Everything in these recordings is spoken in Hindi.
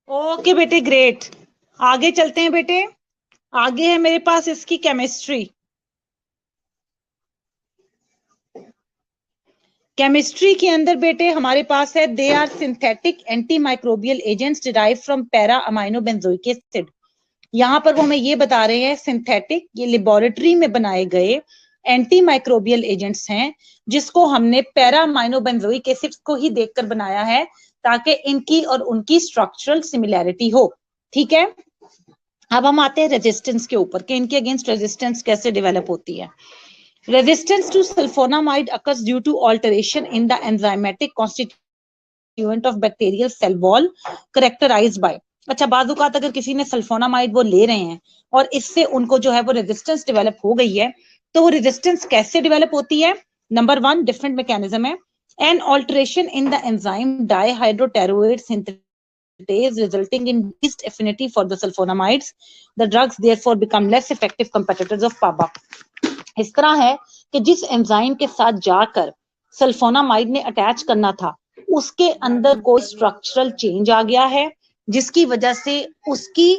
ओके बेटे, ग्रेट। आगे चलते हैं बेटे। आगे है मेरे पास इसकी केमिस्ट्री। केमिस्ट्री के अंदर बेटे हमारे पास है they are synthetic antimicrobial agents derive from para amino benzoic acid. यहाँ पर वो हमें ये बता रहे हैं सिंथेटिक, ये लेबोरेटरी में बनाए गए एंटी माइक्रोबियल एजेंट्स हैं जिसको हमने पैरा अमाइनो बेंजोइक एसिड को ही देखकर बनाया है ताकि इनकी और उनकी स्ट्रक्चरल सिमिलैरिटी हो। ठीक है, अब हम आते हैं रेजिस्टेंस के ऊपर कि इनके अगेंस्ट रेजिस्टेंस कैसे डेवलप होती है। Resistance to sulfonamide occurs due to alteration in the enzymatic constituent of bacterial cell wall characterized by। अच्छा, बाज़-औक़ात अगर किसी ने सल्फोनामाइड वो ले रहे हैं और इससे उनको जो है वो रेजिस्टेंस डेवलप हो गई है, तो वो रेजिस्टेंस कैसे डेवलप होती है? नंबर 1 डिफरेंट मैकेनिज्म है। An alteration in the enzyme dihydroteroate synthetase resulting in decreased affinity for the sulfonamides. The drugs therefore become less effective competitors of PABA। इस तरह है कि जिस एंजाइम के साथ जाकर सल्फोनामाइड ने अटैच करना था उसके अंदर कोई स्ट्रक्चरल चेंज आ गया है जिसकी वजह से उसकी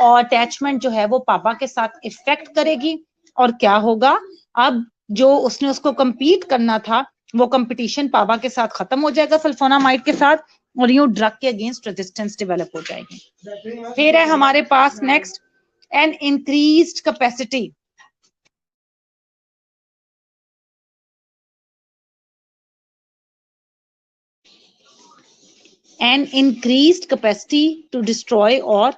अटैचमेंट जो है वो पापा के साथ इफेक्ट करेगी। और क्या होगा, अब जो उसने उसको compete करना था वो कंपटीशन पापा के साथ खत्म हो जाएगा सल्फोनामाइड के साथ, और यूं ड्रग के अगेंस्ट रेजिस्टेंस डेवलप हो जाएगी। फिर है हमारे पास next an increased capacity. An increased capacity to destroy और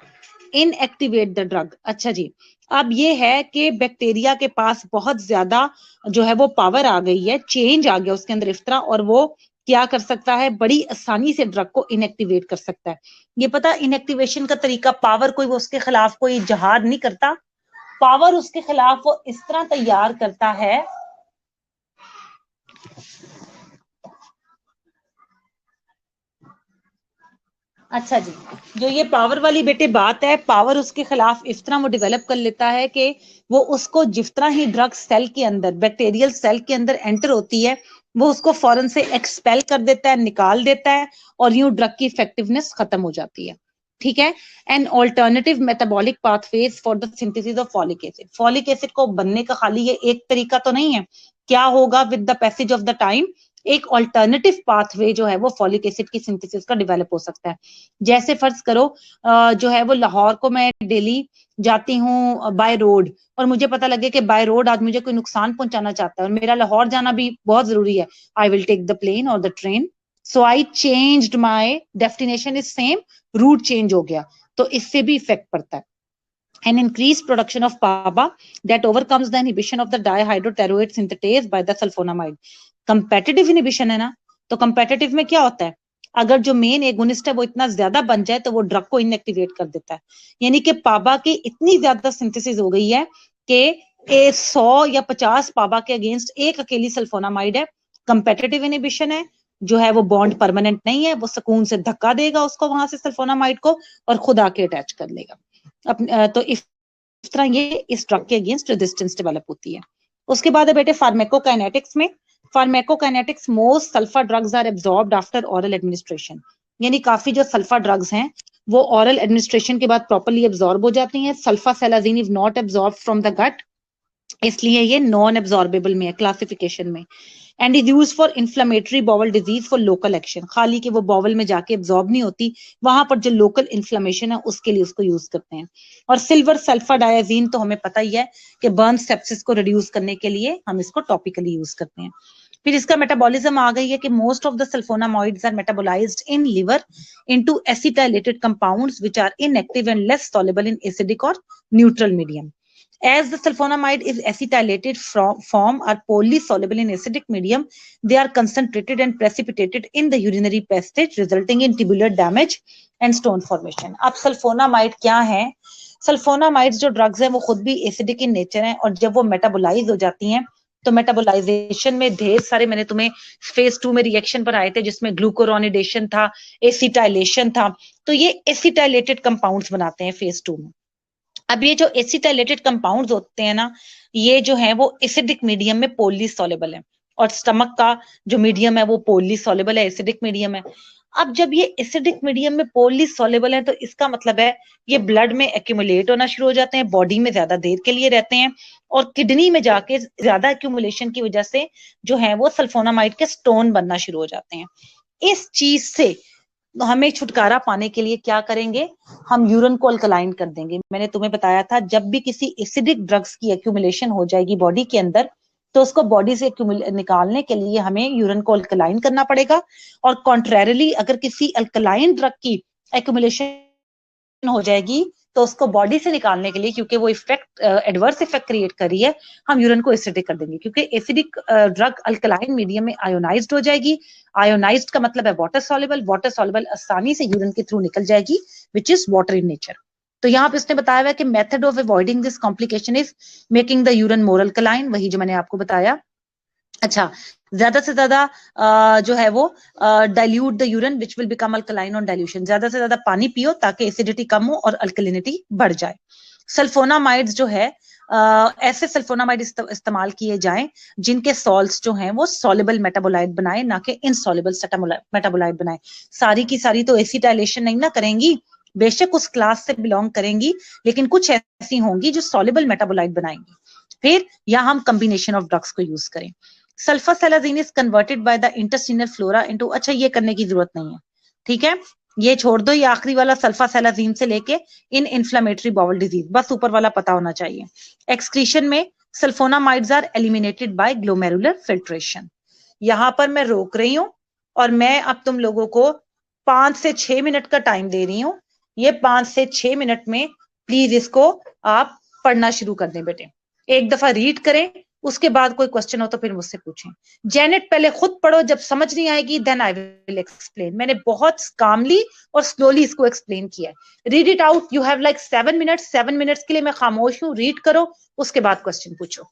इनएक्टिवेट द ड्रग। अच्छा जी, अब ये है कि बैक्टीरिया के पास बहुत ज्यादा जो है वो पावर आ गई है, चेंज आ गया उसके अंदर इस तरह, और वो क्या कर सकता है, बड़ी आसानी से ड्रग को इनएक्टिवेट कर सकता है। ये पता इनएक्टिवेशन का तरीका, पावर कोई वो उसके खिलाफ कोई जहाद नहीं करता, पावर उसके खिलाफ वो इस तरह तैयार करता है। अच्छा जी, जो ये पावर वाली बेटे बात है, पावर उसके खिलाफ इस तरह वो डेवलप कर लेता है कि वो उसको जिस तरह ही ड्रग सेल के अंदर, बैक्टीरियल सेल के अंदर एंटर होती है, वो उसको फौरन से एक्सपेल कर देता है, निकाल देता है, और यूं ड्रग की इफेक्टिवनेस खत्म हो जाती है। ठीक है, an alternative metabolic pathways for the synthesis of folic acid. Folic acid को बनने का खाली ये एक तरीका तो नहीं है, क्या होगा with the passage of the time, एक ऑल्टरनेटिव पाथवे जो है वो फॉलिक एसिड की सिंथेसिस का डेवलप हो सकता है। जैसे फर्ज करो जो है वो लाहौर को मैं डेली जाती हूँ बाय रोड, और मुझे पता लगे कि बाय रोड आज मुझे कोई नुकसान पहुंचाना चाहता है और मेरा लाहौर जाना भी बहुत जरूरी है, I will take the plane और the train. So I changed my destination is same, route change हो गया, तो इससे भी इफेक्ट पड़ता है। An increased production of PABA that overcomes the inhibition of the dihydroteroate synthetase by the sulfonamide। Competitive inhibition है ना, तो competitive में क्या होता है, अगर जो मेन एगोनिस्ट है वो इतना ज्यादा बन जाए तो वो ड्रग को इनएक्टिवेट कर देता है। यानी कि पाबा की इतनी ज्यादा सिंथेसिस हो गई है कि 100 या 50 पाबा के अगेंस्ट एक अकेली सल्फोनामाइड है। कंपेटिटिव इनहिबिशन है, जो है वो बॉन्ड परमानेंट नहीं है, वो सुकून से धक्का देगा उसको वहां से सल्फोनामाइड को और खुद आके अटैच कर लेगा। तो इस तरह ये इस ड्रग के अगेंस्ट रेजिस्टेंस डेवलप होती है। उसके बाद है बेटे फार्मेकोकाइनेटिक्स में। Pharmacokinetics, most sulfa drugs are absorbed after oral administration. यानी काफी जो सल्फा ड्रग्स हैं वो ओरल एडमिनिस्ट्रेशन के बाद प्रॉपर्ली एब्जॉर्ब हो जाती हैं। Sulfasalazine is not absorb from the gut, इसलिए ये नॉन एब्जॉर्बेबल में है क्लासिफिकेशन में। And is use for inflammatory bowel disease for local action, खाली कि वो बॉवल में जाके एब्जॉर्ब नहीं होती, वहां पर जो लोकल इन्फ्लेमेशन है उसके लिए उसको यूज करते हैं। और सिल्वर सल्फा डायाजीन तो हमें पता ही है कि बर्न सेप्सिस को रिड्यूस करने के लिए हम इसको टॉपिकली यूज करते हैं। फिर इसका मेटाबॉलिज्म आ गई है कि most of the sulfonamides are metabolised in liver into acetylated compounds which are inactive and less soluble in acidic और neutral medium. As the sulfonamide is acetylated form are poorly soluble in acidic medium, they are concentrated and precipitated in the urinary passage resulting in tubular damage and stone formation। अब सल्फोनामाइड क्या है? सल्फोनामाइड्स जो ड्रग्स हैं वो खुद भी एसिडिक इन नेचर हैं, और जब वो मेटाबोलाइज हो जाती हैं तो मेटाबोलाइजेशन में ढेर सारे, मैंने तुम्हें फेज 2 में रिएक्शन पर आए थे जिसमें ग्लूकोरोनिडेशन था, एसिटाइलेशन था, तो ये एसिटाइलेटेड कंपाउंड्स बनाते हैं फेज 2 में। अब ये जो एसिटाइलेटेड कंपाउंड्स होते हैं ना, ये जो है वो एसिडिक मीडियम में पोरली सॉल्युबल है, और स्टमक का जो मीडियम है वो पोरली सॉल्युबल है, एसिडिक मीडियम है। अब जब ये एसिडिक मीडियम में पोरली सॉल्युबल है तो इसका मतलब है ये ब्लड में एक्यूमुलेट होना शुरू हो जाते हैं, बॉडी में ज्यादा देर के लिए रहते हैं और किडनी में जाके ज्यादा एक्यूमुलेशन की वजह से जो है वो सल्फोनामाइड के स्टोन बनना शुरू हो जाते हैं। इस चीज से हमें छुटकारा पाने के लिए क्या करेंगे, हम यूरिन को अल्कलाइन कर देंगे। मैंने तुम्हें बताया था जब भी किसी एसिडिक ड्रग्स की एक्यूमुलेशन हो जाएगी बॉडी के अंदर तो उसको बॉडी से निकालने के लिए हमें यूरिन को अल्कलाइन करना पड़ेगा। और कॉन्ट्रेरली अगर किसी अल्कलाइन ड्रग की एक्यूमुलेशन हो जाएगी तो उसको बॉडी से निकालने के लिए, क्योंकि वो इफेक्ट एडवर्स इफेक्ट क्रिएट कर रही है, हम यूरिन को एसिडिक कर देंगे। क्योंकि एसिडिक ड्रग अल्कलाइन मीडियम में आयोनाइज्ड हो जाएगी। आयोनाइज्ड का मतलब है वाटर सॉल्युबल, वाटर सॉल्युबल आसानी से यूरिन के थ्रू निकल जाएगी which is water in nature. तो यहाँ पे उसने बताया हुआ है कि method of avoiding this complication is making the urine more alkaline, वही जो मैंने आपको बताया। अच्छा, ज्यादा से ज्यादा जो है वो dilute the urine which will become alkaline on dilution, ज्यादा से ज्यादा पानी पियो ताकि एसिडिटी कम हो और अल्कलिनिटी बढ़ जाए। सल्फोनामाइड्स जो है ऐसे सल्फोनामाइड इस्तेमाल किए जाएं जिनके सॉल्ट्स जो हैं वो सॉल्युबल मेटाबोलाइट बनाए, ना कि इनसॉल्युबल मेटाबोलाइट बनाए। सारी की सारी तो एसिटाइलेशन नहीं ना करेंगी, बेशक उस क्लास से बिलोंग करेंगी, लेकिन कुछ ऐसी होंगी जो सॉल्युबल मेटाबोलाइट बनाएंगी। फिर या हम कॉम्बिनेशन ऑफ ड्रग्स को यूज करें। Sulfasalazine is converted by the intestinal flora into, अच्छा ये करने की जरूरत नहीं है, ठीक है, ये छोड़ दो, ये आखिरी वाला सल्फासेलाजीन से लेके इन इन्फ्लेमेटरी बाउल डिजीज, बस ऊपर वाला पता होना चाहिए। एक्सक्रीशन में sulfonamides are eliminated by glomerular filtration. यहां पर मैं रोक रही हूं और मैं अब तुम लोगों को 5 से 6 मिनट का टाइम दे रही हूं। ये 5 से 6 मिनट में प्लीज इसको आप पढ़ना शुरू कर दें बेटे। एक दफा रीड करें, उसके बाद कोई क्वेश्चन हो तो फिर मुझसे पूछें। जेनेट पहले खुद पढ़ो, जब समझ नहीं आएगी देन आई विल एक्सप्लेन। मैंने बहुत कामली और स्लोली इसको एक्सप्लेन किया है। Read it out, you have like 7 minutes, 7 minutes के लिए मैं खामोश हूं, रीड करो, उसके बाद क्वेश्चन पूछो।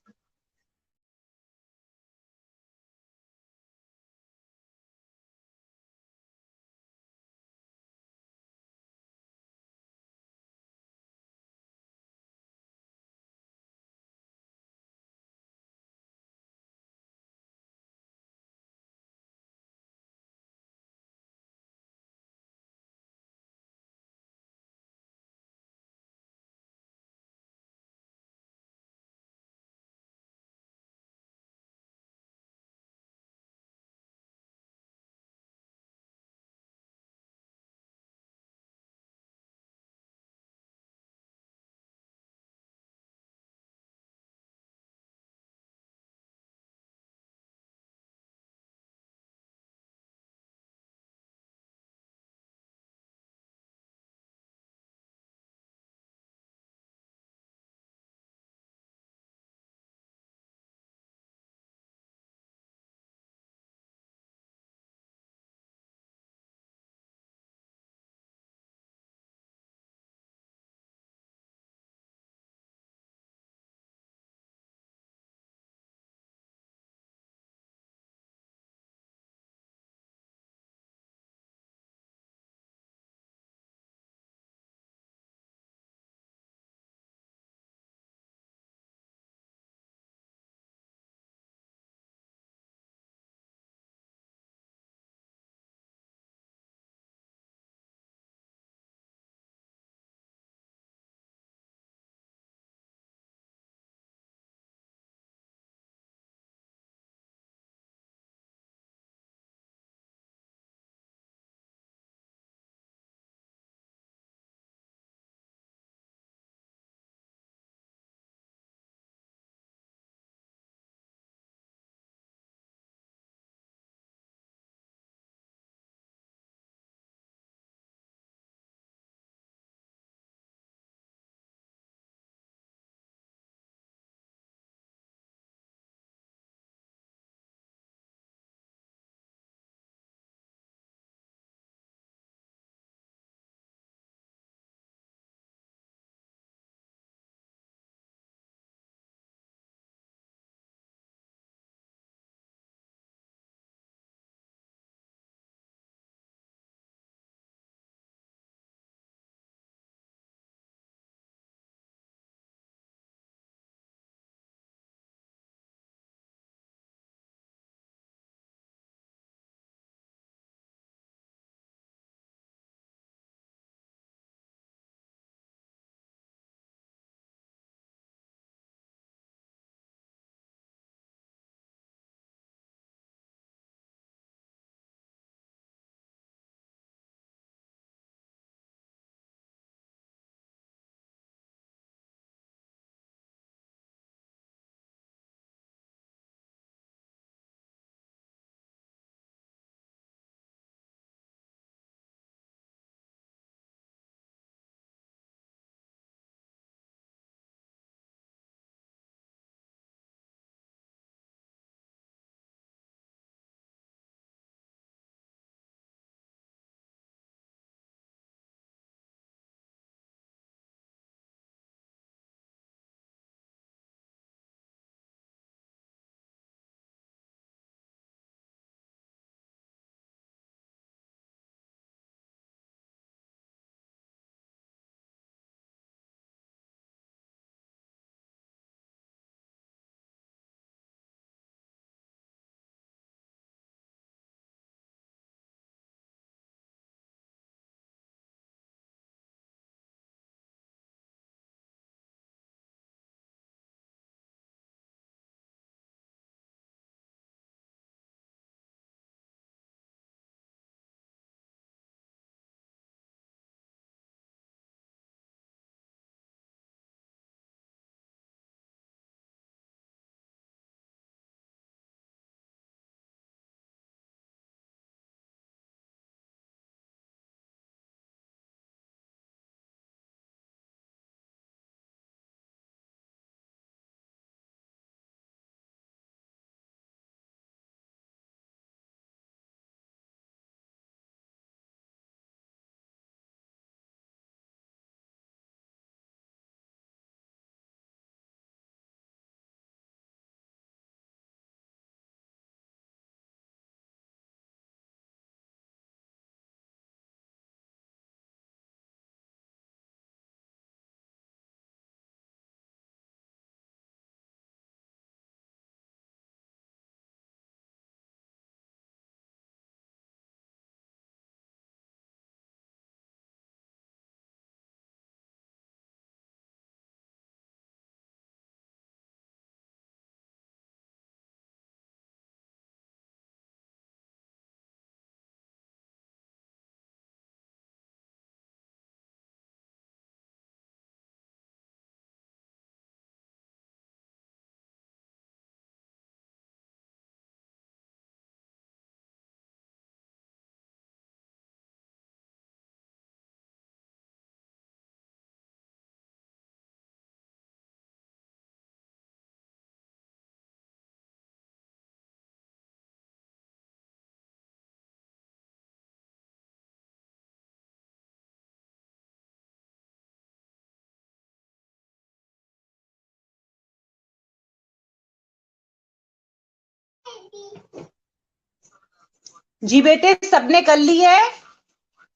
जी बेटे, सबने कर ली है?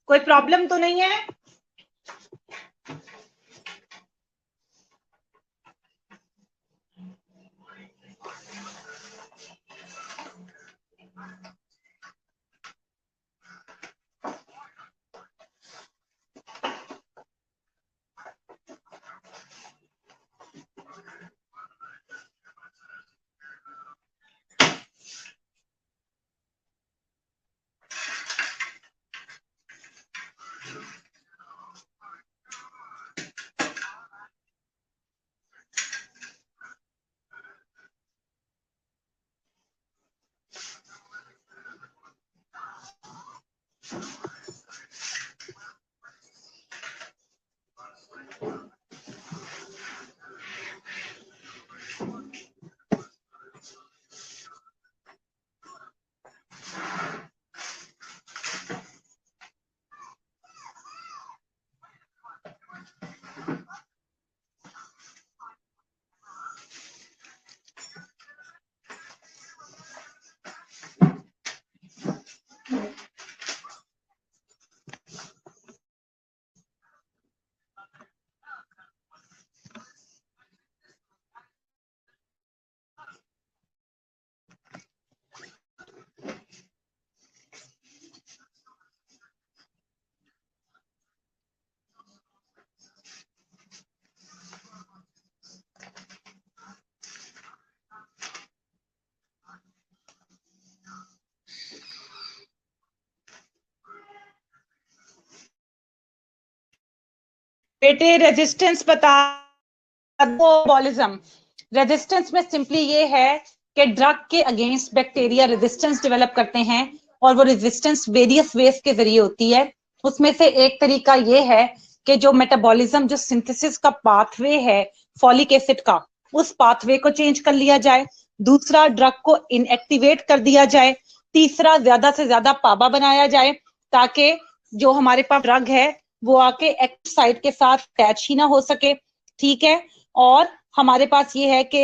कोई प्रॉब्लम तो नहीं है? बेटे रेजिस्टेंस बता दो। बॉलिज्म रेजिस्टेंस में सिंपली ये है कि ड्रग के अगेंस्ट बैक्टीरिया रेजिस्टेंस डेवलप करते हैं, और वो रेजिस्टेंस वेरियस वेज के जरिए होती है। उसमें से एक तरीका ये है कि जो मेटाबॉलिज्म, जो सिंथेसिस का पाथवे है फॉलिक एसिड का, उस पाथवे को चेंज कर लिया जाए। दूसरा, ड्रग को इनएक्टिवेट कर दिया जाए। तीसरा, ज्यादा से ज्यादा पाबा बनाया जाए, ताकि जो हमारे पास ड्रग है वो आके एक्टिव साइट के साथ अटैच ही ना हो सके। ठीक है। और हमारे पास ये है कि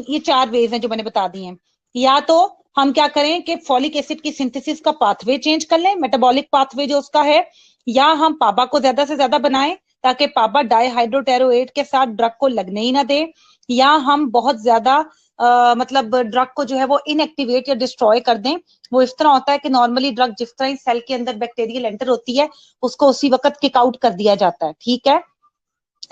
ये चार वेज हैं जो मैंने बता दी हैं। या तो हम क्या करें कि फॉलिक एसिड की सिंथेसिस का पाथवे चेंज कर लें, मेटाबॉलिक पाथवे जो उसका है, या हम पाबा को ज्यादा से ज्यादा बनाएं ताकि पाबा डाईहाइड्रोटेरोएट के साथ ड्रग को लगने ही ना दे, या हम बहुत ज्यादा मतलब ड्रग को जो है वो इनएक्टिवेट या डिस्ट्रॉय कर दें। वो इस तरह होता है कि नॉर्मली ड्रग जिस तरह ही सेल के अंदर बैक्टीरियल एंटर होती है, उसको उसी वक्त किक आउट कर दिया जाता है। ठीक है,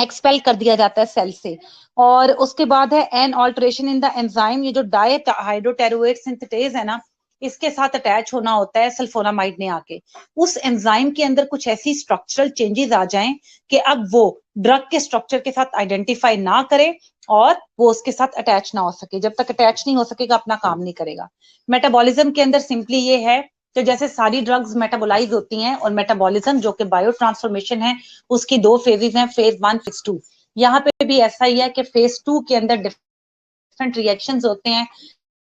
एक्सपेल कर दिया जाता है सेल से। और उसके बाद है an alteration in the enzyme. ये जो डाई हाइड्रोटेरोएट सिंथेटेज है ना, इसके साथ अटैच होना होता है सल्फोनामाइड ने आके। उस एंजाइम के अंदर कुछ ऐसी स्ट्रक्चरल चेंजेस आ जाएं कि अब वो ड्रग के स्ट्रक्चर के साथ आइडेंटिफाई ना करे और वो उसके साथ अटैच ना हो सके। जब तक अटैच नहीं हो सकेगा अपना काम नहीं करेगा। मेटाबॉलिज्म के अंदर सिंपली ये है कि जैसे सारी ड्रग्स मेटाबोलाइज होती हैं, और मेटाबॉलिज्म जो कि बायो ट्रांसफॉर्मेशन है, उसकी दो फेजेस हैं, फेज 1 फेज 2। यहाँ पे भी ऐसा ही है कि फेज 2 के अंदर डिफरेंट रिएक्शंस होते हैं।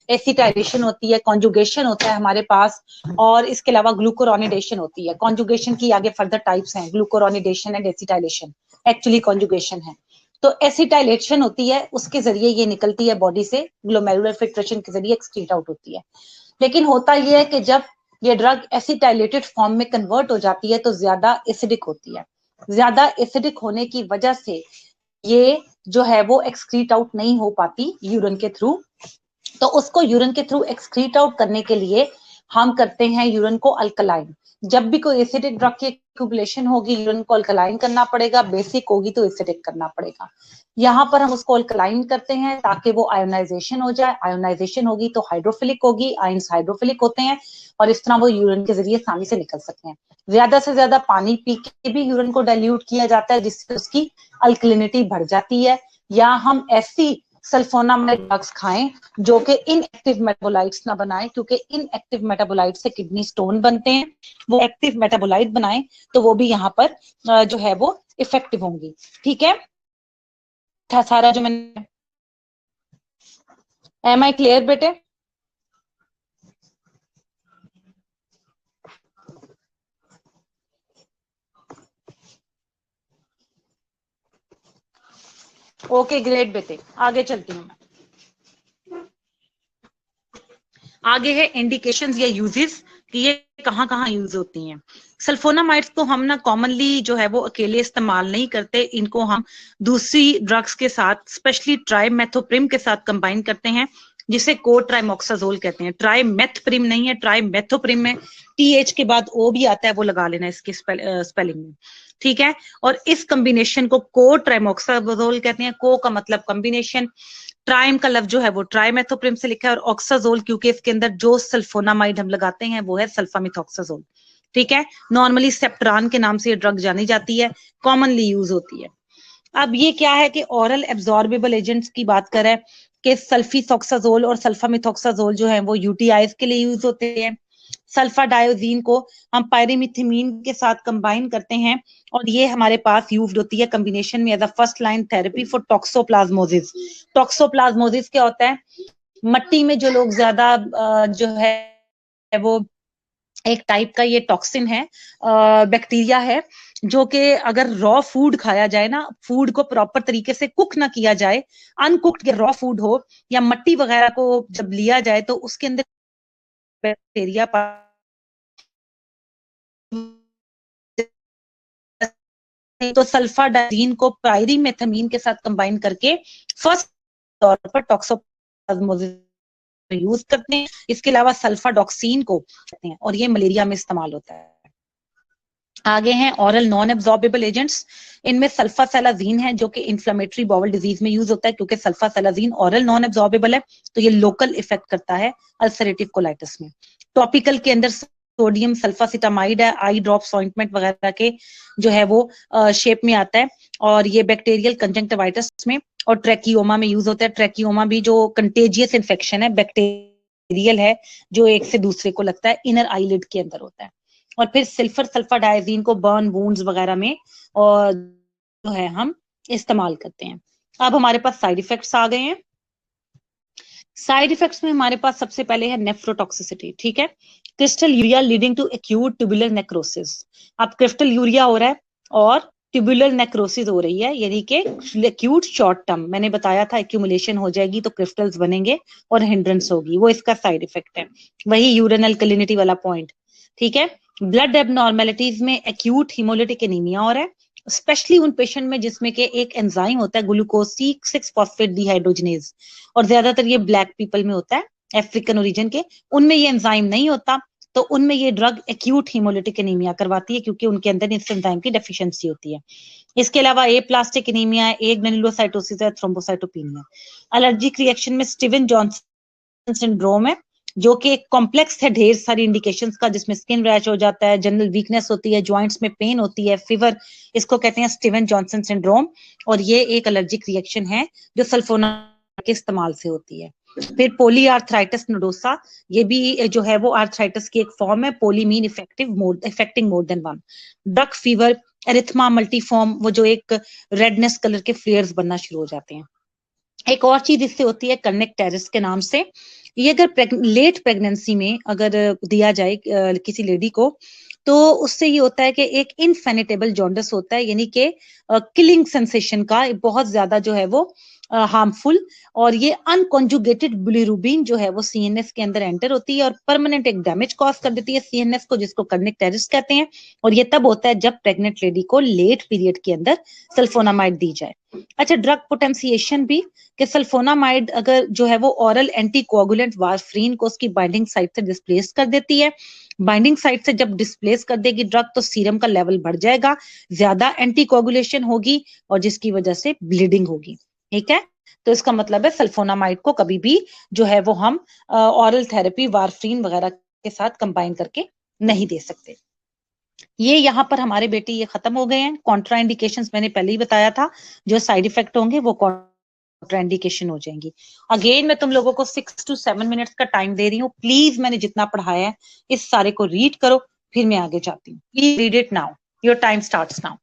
एसिटाइलेशन होती है, कॉन्जुगेशन होता है हमारे पास, और इसके अलावा ग्लूकोरोनिडेशन होती है। कॉन्जुगेशन की आगे फर्दर टाइप्स हैं, glucuronidation and acetylation. Actually conjugation है। तो एसिटाइलेशन होती है, उसके जरिए ये निकलती है बॉडी से, ग्लोमेरुलर फिल्ट्रेशन के जरिए एक्सक्रीट आउट होती है। लेकिन होता यह है कि जब ये ड्रग एसिटाइलेटेड फॉर्म में कन्वर्ट हो जाती है तो ज्यादा एसिडिक होती है। ज्यादा एसिडिक होने की वजह से ये जो है वो एक्सक्रीट आउट नहीं हो पाती यूरिन के थ्रू। तो उसको यूरिन के थ्रू एक्सक्रीट आउट करने के लिए हम करते हैं यूरिन को अल्कलाइन। जब भी कोई एसिडिक ड्रग की एक्यूमुलेशन होगी, यूरिन को अल्कलाइन करना पड़ेगा। बेसिक होगी तो एसिडिक करना पड़ेगा। यहाँ पर हम उसको अल्कलाइन करते हैं ताकि वो आयोनाइजेशन हो जाए। आयोनाइजेशन होगी तो हाइड्रोफिलिक होगी, आयंस हाइड्रोफिलिक होते हैं, और इस तरह वो यूरिन के जरिए आसानी से निकल सकते हैं। ज्यादा से ज्यादा पानी पी के भी यूरिन को डाइल्यूट किया जाता है, जिससे उसकी अल्कलिनिटी बढ़ जाती है। या हम ऐसी सल्फोनामाइड ड्रग्स खाएं जो कि इनएक्टिव मेटाबोलाइट्स ना बनाएं, क्योंकि इनएक्टिव मेटाबोलाइट से किडनी स्टोन बनते हैं। वो एक्टिव मेटाबोलाइट बनाएं तो वो भी यहाँ पर जो है वो इफेक्टिव होंगी। ठीक है, था सारा जो मैंने। एम आई क्लियर बेटे? ओके ग्रेट बेटे, आगे चलती हूँ मैं। आगे है इंडिकेशंस या यूजेस कि ये कहाँ कहाँ यूज होती हैं। सल्फोनामाइड्स को हम ना कॉमनली जो है वो अकेले इस्तेमाल नहीं करते, इनको हम दूसरी ड्रग्स के साथ स्पेशली ट्राइमेथोप्रिम के साथ कंबाइन करते हैं, जिसे को ट्राइमोक्साजोल कहते हैं। ट्राइमेथप्रिम नहीं है, ट्राइमेथोप्रिम में टीएच के बाद ओ भी आता है, वो लगा लेना इसकी स्पेलिंग में, ठीक है। और इस कॉम्बिनेशन को को ट्राइमोक्साजोल कहते हैं। को का मतलब कॉम्बिनेशन, ट्राइम का लफ्ज जो है वो ट्राइमेथोप्रिम से लिखा है, और ऑक्साजोल क्योंकि इसके अंदर जो सल्फोनामाइड हम लगाते हैं वो है सल्फामिथोक्साजोल, ठीक है। नॉर्मली सेप्ट्रान के नाम से ये ड्रग जानी जाती है, कॉमनली यूज होती है। अब ये क्या है कि ऑरल एब्जॉर्बेबल एजेंट्स की बात करें कि सल्फीसोक्साजोल और सल्फामिथोक्साजोल जो है वो यूटीआईज के लिए यूज होते हैं। सल्फाडायोजीन को हम पायरिमिथिमीन के साथ कंबाइन करते हैं, और ये हमारे पास यूज होती है कॉम्बिनेशन में as a first line therapy for toxoplasmosis. Toxoplasmosis क्या होता है? मट्टी में जो लोग ज्यादा जो है वो एक टाइप का ये टॉक्सिन है, बैक्टीरिया है, जो कि अगर रॉ फूड खाया जाए ना, फूड को प्रॉपर तरीके से कुक ना किया जाए, अनकुक्ड रॉ फूड हो या मट्टी वगैरह को जब लिया जाए तो उसके अंदर बैक्टीरिया तो सल्फाडाइजीन को पायरीमेथामीन के साथ कंबाइन करके फर्स्ट तौर पर टॉक्सोप्लाज्मोसिस यूज करते हैं। इसके अलावा सल्फाडॉक्सिन को करते हैं, और ये मलेरिया में इस्तेमाल होता है। आगे हैं ऑरल नॉन एब्जॉर्बेबल एजेंट्स। इनमें सल्फासेलाजीन है जो कि इन्फ्लेमेटरी बाउल डिजीज में यूज होता है, क्योंकि सल्फासेलाजीन ऑरल नॉन एब्जॉर्बेबल है तो ये लोकल इफेक्ट करता है अल्सरेटिव कोलाइटिस में। टॉपिकल के अंदर सोडियम सल्फासिटामाइड है, आई ड्रॉप्स ऑइंटमेंट वगैरह के जो है वो शेप में आता है, और ये बैक्टीरियल कंजंक्टिवाइटिस में और ट्रैकियोमा में यूज होता है। ट्रैकियोमा भी जो कंटेजियस इन्फेक्शन है, बैक्टीरियल है, जो एक से दूसरे को लगता है, इनर आईलिड के अंदर होता है। और फिर सिल्फर सल्फाडाइजीन को बर्न वूंड्स वगैरह में और जो है हम इस्तेमाल करते हैं। अब हमारे पास साइड इफेक्ट्स आ गए हैं। साइड इफेक्ट्स में हमारे पास सबसे पहले है नेफ्रोटॉक्सिसिटी, ठीक है। Crystalluria leading to acute tubular necrosis. अब क्रिस्टल यूरिया हो रहा है और ट्यूबुलर नेक्रोसिस हो रही है, यानी कि एक्यूट शॉर्ट टर्म, मैंने बताया था एक्यूमुलेशन हो जाएगी तो क्रिस्टल्स बनेंगे और हिंड्रेंस होगी, वो इसका साइड इफेक्ट है। वही यूरिनल अल्कलिनिटी वाला पॉइंट, ठीक है। ब्लड एबनॉर्मेलिटीज में एक्यूट हिमोलिटिक एनीमिया हो रहा है, स्पेशली उन पेशेंट में जिसमें के एक एंजाइम होता है ग्लूकोज 6 फॉस्फेट डिहाइड्रोजनेज, और ज्यादातर ये ब्लैक पीपल में होता है, अफ्रीकन ओरिजिन के, उनमें ये एंजाइम नहीं होता, तो उनमें ये ड्रग एक्यूट हिमोलिटिक एनीमिया करवाती है, क्योंकि उनके अंदर इस एंजाइम की डेफिशिएंसी होती है। इसके अलावा ए प्लास्टिक एनीमिया है, ए ग्रेनुलोसाइटोसिस है, थ्रोम्बोसाइटोपिनिया। एलर्जिक रिएक्शन में स्टीवन जॉनसन सिंड्रोम है, जो कि एक कॉम्प्लेक्स है ढेर सारी इंडिकेशंस का, जिसमें स्किन रैश हो जाता है, जनरल वीकनेस होती है, जॉइंट्स में पेन होती है, फीवर, इसको कहते हैं स्टीवन जॉनसन सिंड्रोम, और ये एक एलर्जिक रिएक्शन है जो सल्फोना के इस्तेमाल से होती है। फिर पोली आर्थराइटिस नोडोसा, ये भी जो है वो आर्थराइटिस की एक फॉर्म है, पोलीमीन affecting more than one. Drug fever, erythema multiforme, वो जो एक रेडनेस कलर के फ्लेयर्स बनना शुरू हो जाते हैं। एक और चीज इससे होती है कनेक्टेरिस के नाम से, ये अगर लेट प्रेगनेंसी में अगर दिया जाए किसी लेडी को, तो उससे ये होता है कि एक इनफेनिटेबल जॉन्डिस होता है, यानी कि किलिंग सेंसेशन का बहुत ज्यादा जो है वो हार्मफुल, और ये अनकॉन्जुगेटेड बिलीरुबिन जो है वो सीएनएस के अंदर एंटर होती है और परमानेंट एक डैमेज कॉज कर देती है सीएनएस को, जिसको कनेक्टेरिस कहते हैं। और ये तब होता है जब प्रेग्नेंट लेडी को लेट पीरियड के अंदर सल्फोनामाइड दी जाए। अच्छा, ड्रग पोटेंशिएशन भी, कि सल्फोनामाइड अगर जो है वो ऑरल एंटीकोगुलेंट वारफ्रीन को उसकी बाइंडिंग साइट से डिस्प्लेस कर देती है। बाइंडिंग साइट से जब डिस्प्लेस कर देगी ड्रग, तो सीरम का लेवल बढ़ जाएगा, ज्यादा एंटीकोगुलेशन होगी, और जिसकी वजह से ब्लीडिंग होगी, ठीक है। तो इसका मतलब है सल्फोनामाइड को कभी भी जो है वो हम ऑरल थेरेपी वारफ्रीन वगैरह के साथ कंबाइन करके नहीं दे सकते। ये यहाँ पर हमारे बेटे ये खत्म हो गए हैं। कॉन्ट्रा इंडिकेशंस मैंने पहले ही बताया था, जो साइड इफेक्ट होंगे वो कॉन्ट्रा इंडिकेशन हो जाएंगी। अगेन मैं तुम लोगों को 6 to 7 मिनट्स का टाइम दे रही हूँ, प्लीज मैंने जितना पढ़ाया है इस सारे को रीड करो, फिर मैं आगे जाती हूँ। Please read it now, your time starts now.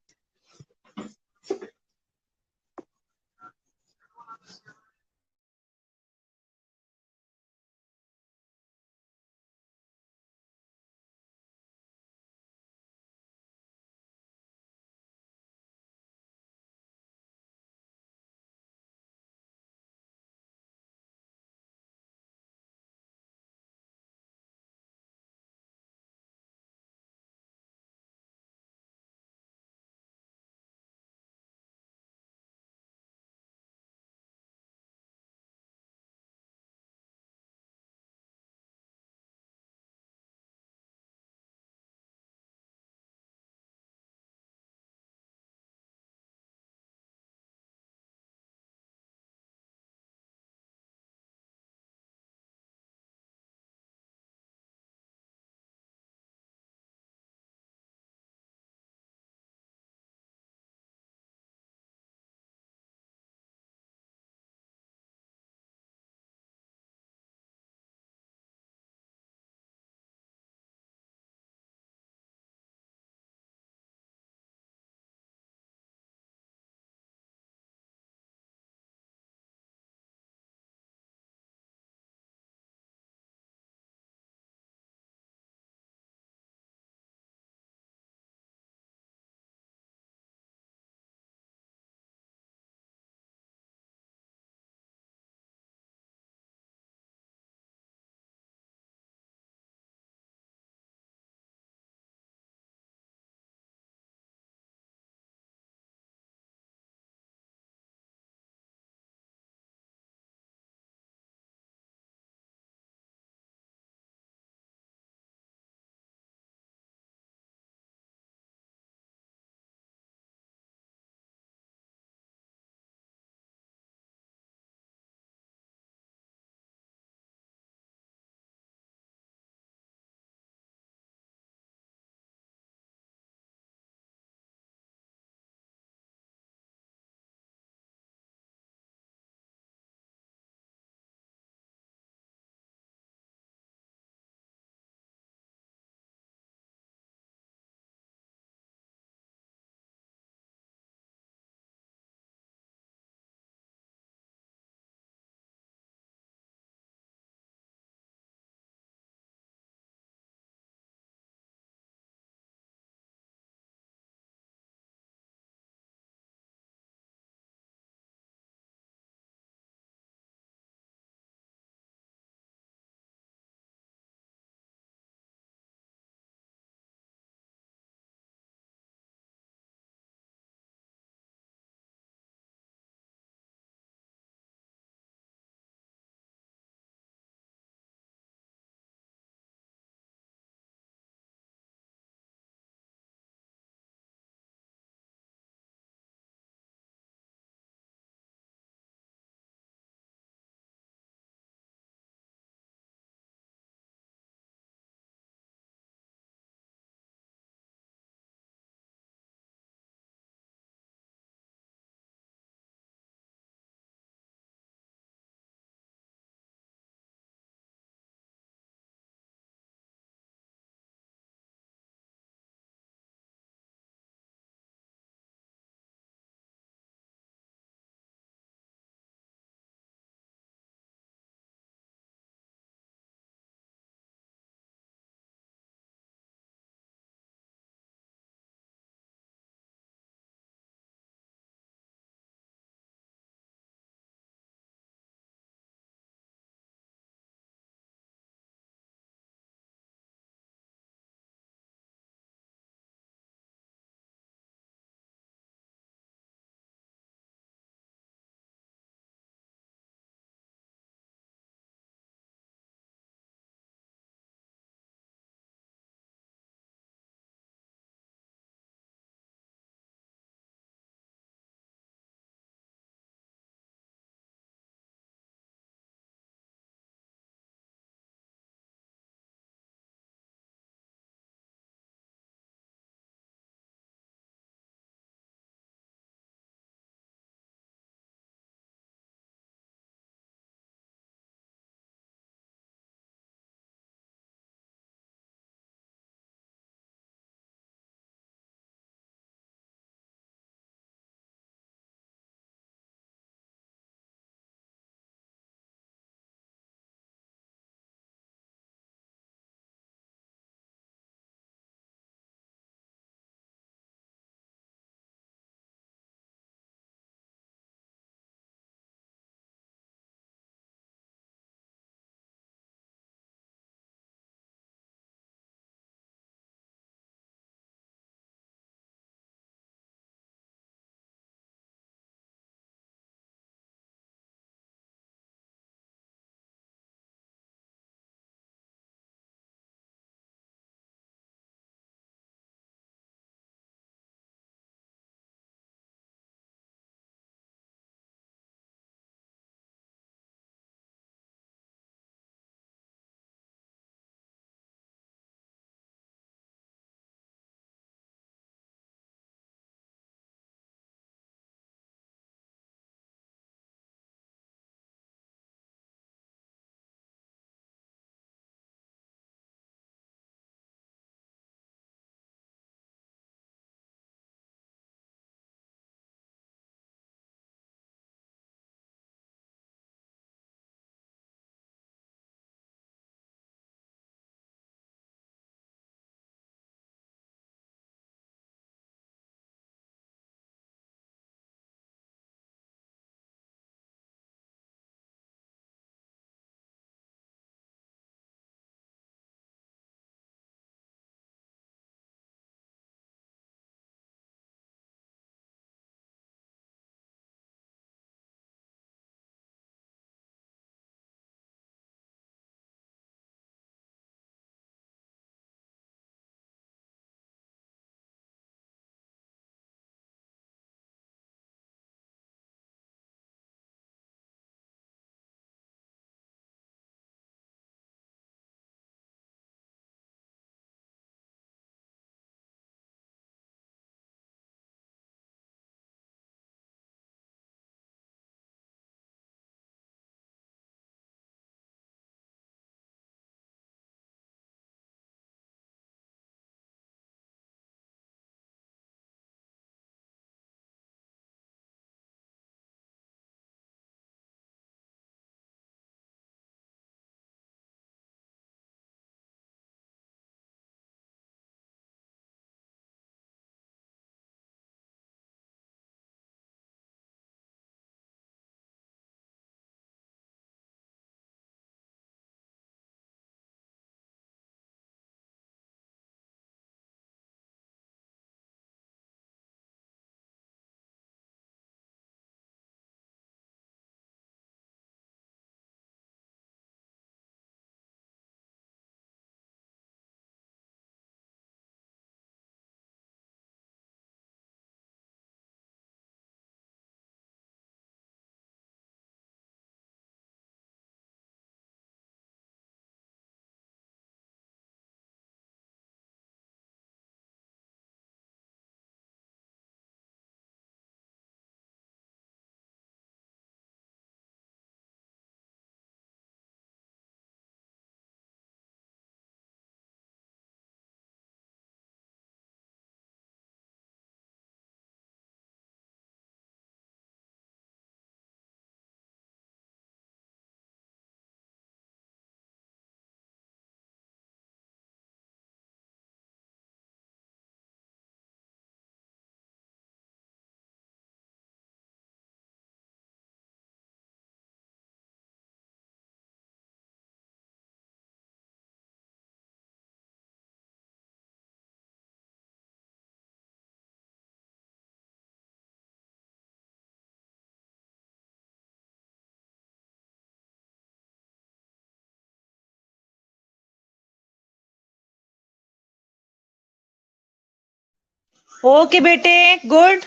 Okay बेटे, गुड।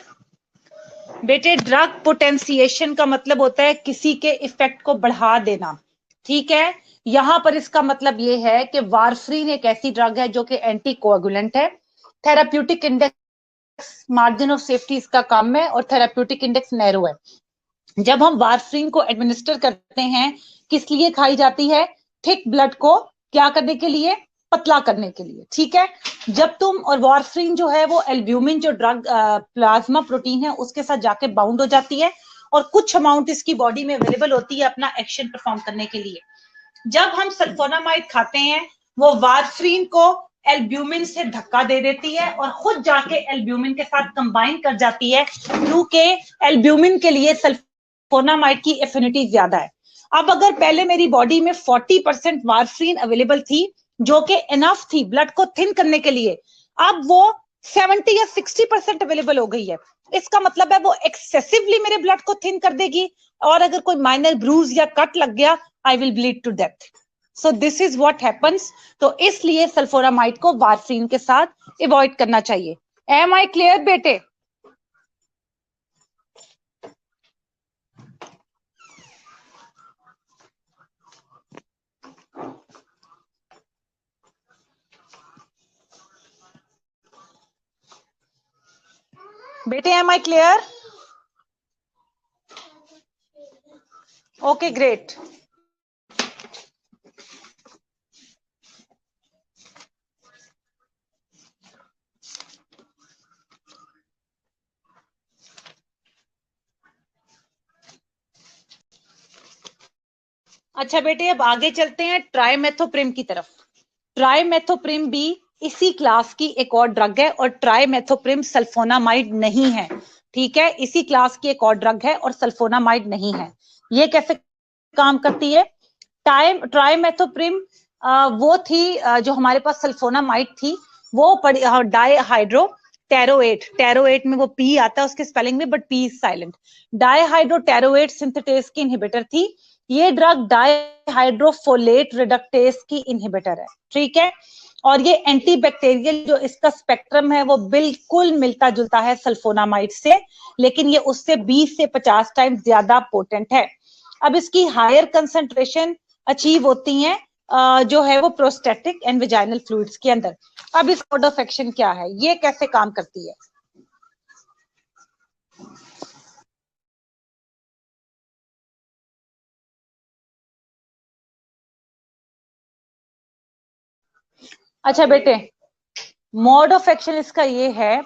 बेटे ड्रग पोटेंशिएशन का मतलब होता है किसी के इफेक्ट को बढ़ा देना, ठीक है। यहां पर इसका मतलब ये है कि वारफ्रीन एक ऐसी ड्रग है जो कि एंटी कोएगुलेंट है। Therapeutic index, margin of safety इसका कम है और थेराप्यूटिक इंडेक्स नैरो है। जब हम वारफ्रीन को एडमिनिस्टर करते हैं, किस लिए खाई जाती है? थिक ब्लड को क्या करने के लिए? पतला करने के लिए, ठीक है। जब तुम, और वारफ्रीन जो है वो एल्ब्यूमिन जो ड्रग प्लाज्मा प्रोटीन है उसके साथ जाके बाउंड हो जाती है और कुछ अमाउंट इसकी बॉडी में अवेलेबल होती है अपना एक्शन परफॉर्म करने के लिए। जब हम सल्फोनामाइड खाते हैं, वो वारफ्रीन को एल्ब्यूमिन से धक्का दे देती है और खुद जाके एल्ब्यूमिन के साथ कंबाइन कर जाती है, क्योंकि एल्ब्यूमिन के लिए सल्फोनामाइड की एफिनिटी ज्यादा है। अब अगर पहले मेरी बॉडी में 40% वारफ्रीन अवेलेबल थी, जो कि इनफ थी ब्लड को थिन करने के लिए, अब वो 70 या 60% अवेलेबल हो गई है। इसका मतलब है वो एक्सेसिवली मेरे ब्लड को थिन कर देगी और अगर कोई माइनर ब्रूज या कट लग गया, I will bleed to death. So this is what happens. तो इसलिए सल्फोरामाइड को वारफ्रीन के साथ अवॉइड करना चाहिए। एम आई क्लियर बेटे? बेटे am I clear? Okay great. अच्छा बेटे, अब आगे चलते हैं ट्राइमेथोप्रिम की तरफ। ट्राइमेथोप्रिम भी इसी क्लास की एक और ड्रग है और ट्राइमेथोप्रिम सल्फोनामाइड नहीं है, ठीक है। इसी क्लास की एक और ड्रग है और सल्फोनामाइड नहीं है। ये कैसे काम करती है? ट्राइमेथोप्रिम वो थी जो हमारे पास सल्फोनामाइड थी, वो डाईहाइड्रो टेरोएट, टेरोएट में वो पी आता है उसके स्पेलिंग में, but P is silent. Dihydropteroate synthetase की इनहिबिटर थी। ये ड्रग डाईहाइड्रोफोलेट रिडक्टेस की इनहिबिटर है, ठीक है। और ये एंटीबैक्टीरियल जो इसका स्पेक्ट्रम है वो बिल्कुल मिलता जुलता है सल्फोनामाइड से, लेकिन ये उससे 20 से 50 टाइम ज्यादा पोटेंट है। अब इसकी हायर कंसंट्रेशन अचीव होती है जो है वो प्रोस्टेटिक एंड विजाइनल फ्लूइड्स के अंदर। अब इस मोड ऑफ एक्शन क्या है, ये कैसे काम करती है? अच्छा बेटे, मोड ऑफ एक्शन इसका ये है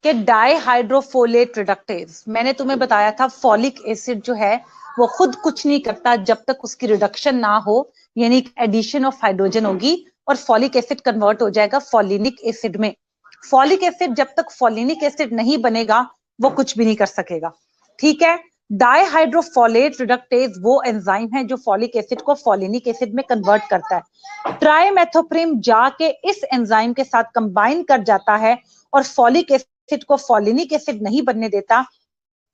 कि डाईहाइड्रोफोलेट रिडक्टेज, मैंने तुम्हें बताया था फॉलिक एसिड जो है वो खुद कुछ नहीं करता जब तक उसकी रिडक्शन ना हो, यानी एडिशन ऑफ हाइड्रोजन होगी और फॉलिक एसिड कन्वर्ट हो जाएगा फॉलिनिक एसिड में। फॉलिक एसिड जब तक फॉलिनिक एसिड नहीं बनेगा वो कुछ भी नहीं कर सकेगा, ठीक है। डाईहाइड्रोफोलेट रिडक्टेज वो एंजाइम है जो फॉलिक एसिड को फॉलिनिक एसिड में कन्वर्ट करता है। ट्राइमेथोप्रिम जाके इस एंजाइम के साथ कंबाइन कर जाता है और फॉलिक एसिड को फॉलिनिक एसिड नहीं बनने देता।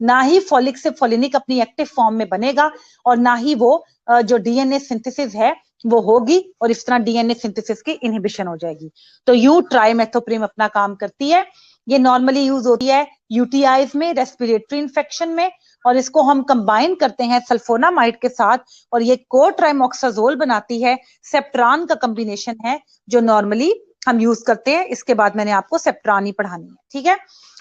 ना ही फॉलिक से फॉलिनिक अपनी एक्टिव फॉर्म में बनेगा और ना ही वो जो डीएनए सिंथेसिस है वो होगी और इस तरह डीएनए सिंथेसिस की इनहिबिशन हो जाएगी। तो यू ट्राइमेथोप्रिम अपना काम करती है। ये नॉर्मली यूज होती है यूटीआईज में, रेस्पिरेटरी इंफेक्शन में, और इसको हम कंबाइन करते हैं सल्फोनामाइड के साथ और ये कोट्राइमोक्साजोल बनाती है। सेप्ट्रान का कॉम्बिनेशन है जो नॉर्मली हम यूज करते हैं। इसके बाद मैंने आपको सेप्ट्रान ही पढ़ानी है, ठीक है।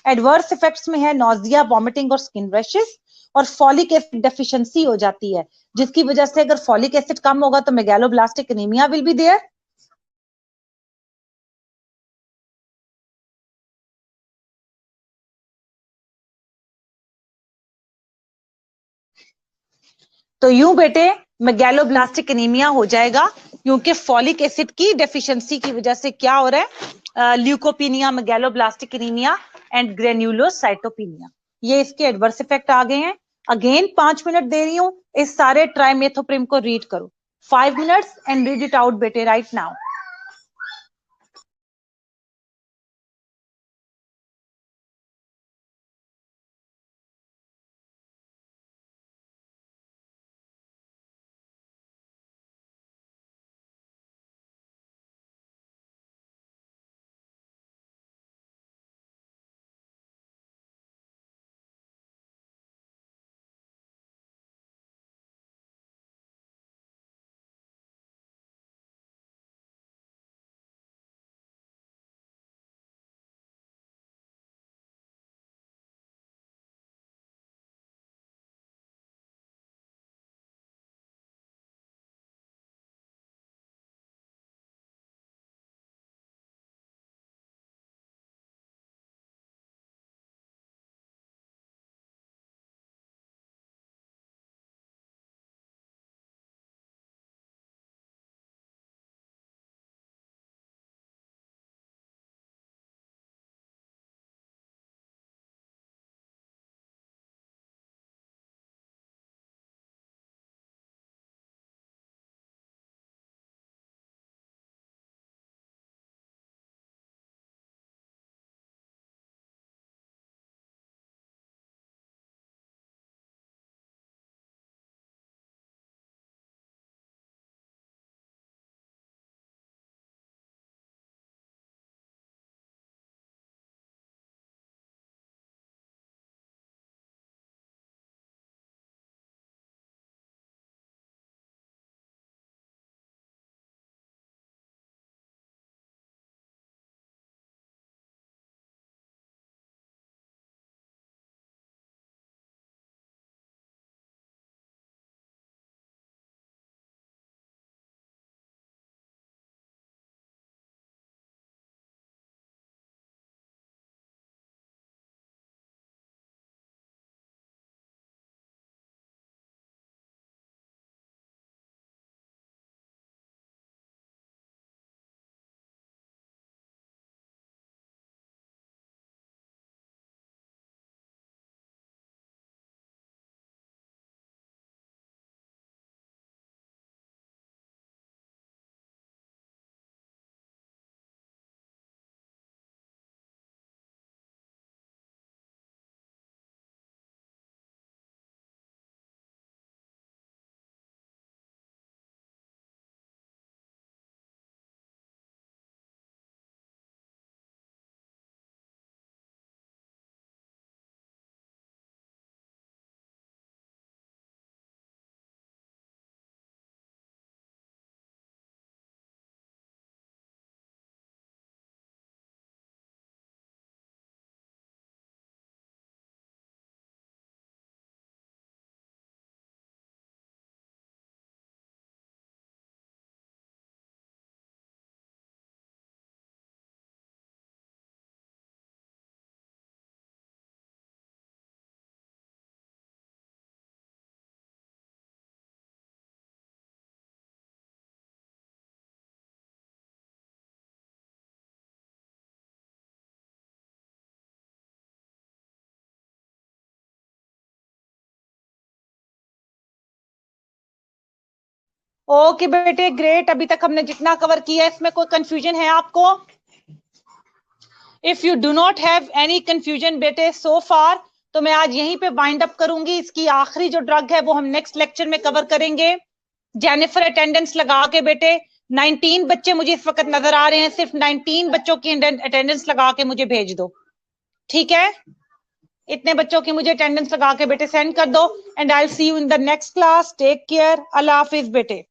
एडवर्स इफेक्ट्स में है नोजिया, वॉमिटिंग और स्किन रैशेस, और फॉलिक एसिड डेफिशिएंसी हो जाती है, जिसकी वजह से अगर फॉलिक एसिड कम होगा तो megaloblastic anaemia will be there. तो यूं बेटे मेगालोब्लास्टिक एनीमिया हो जाएगा क्योंकि फॉलिक एसिड की डेफिशिएंसी की वजह से क्या हो रहा है, ल्यूकोपीनिया, मेगालोब्लास्टिक एनीमिया एंड ग्रेन्युलोसाइटोपिनिया। ये इसके एडवर्स इफेक्ट आ गए हैं। अगेन 5 मिनट दे रही हूं, इस सारे ट्राइमेथोप्रिम को रीड करो 5 minutes and read it out बेटे राइट नाउ। ओके बेटे ग्रेट, अभी तक हमने जितना कवर किया है इसमें कोई कंफ्यूजन है आपको? If you do not have any confusion बेटे सो फार, तो मैं आज यहीं पे वाइंड अप करूंगी। इसकी आखिरी जो ड्रग है वो हम नेक्स्ट लेक्चर में कवर करेंगे। जेनिफर अटेंडेंस लगा के बेटे, 19 बच्चे मुझे इस वक्त नजर आ रहे हैं, सिर्फ 19 बच्चों की अटेंडेंस लगा के मुझे भेज दो, ठीक है? इतने बच्चों की मुझे अटेंडेंस लगा के बेटे सेंड कर दो। And I will see you in the next class. Take care, अल्लाह हाफिज बेटे।